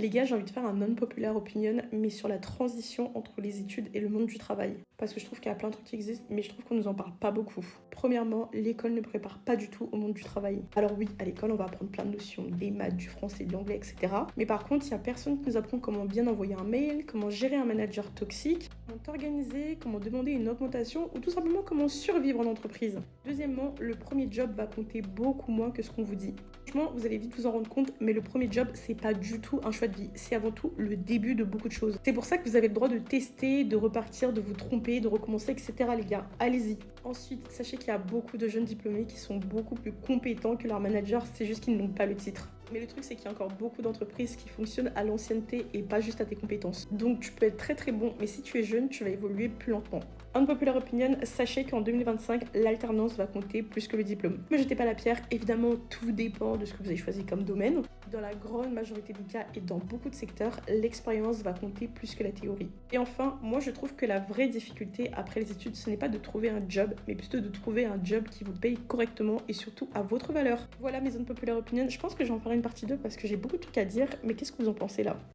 Les gars, j'ai envie de faire un non-popular opinion, mais sur la transition entre les études et le monde du travail. Parce que je trouve qu'il y a plein de trucs qui existent, mais je trouve qu'on nous en parle pas beaucoup. Premièrement, l'école ne prépare pas du tout au monde du travail. Alors oui, à l'école, on va apprendre plein de notions, des maths, du français, de l'anglais, etc. Mais par contre, il y a personne qui nous apprend comment bien envoyer un mail, comment gérer un manager toxique, comment t'organiser, comment demander une augmentation, ou tout simplement comment survivre en entreprise. Deuxièmement, le premier job va compter beaucoup moins que ce qu'on vous dit. Franchement, vous allez vite vous en rendre compte, mais le premier job, c'est pas du tout un choix de vie. C'est avant tout le début de beaucoup de choses. C'est pour ça que vous avez le droit de tester, de repartir, de vous tromper, de recommencer, etc. les gars. Allez-y. Ensuite, sachez qu'il y a beaucoup de jeunes diplômés qui sont beaucoup plus compétents que leurs managers, c'est juste qu'ils n'ont pas le titre. Mais le truc, c'est qu'il y a encore beaucoup d'entreprises qui fonctionnent à l'ancienneté et pas juste à tes compétences. Donc tu peux être très très bon, mais si tu es jeune, tu vas évoluer plus lentement. Unpopular opinion, sachez qu'en 2025, l'alternance va compter plus que le diplôme. Ne me jetez pas la pierre, évidemment, tout dépend de ce que vous avez choisi comme domaine. Dans la grande majorité des cas et dans beaucoup de secteurs, l'expérience va compter plus que la théorie. Et enfin, moi je trouve que la vraie difficulté après les études, ce n'est pas de trouver un job, mais plutôt de trouver un job qui vous paye correctement et surtout à votre valeur. Voilà mes unpopular opinions, je pense que j'en ferai une partie 2 parce que j'ai beaucoup de trucs à dire, mais qu'est-ce que vous en pensez là ?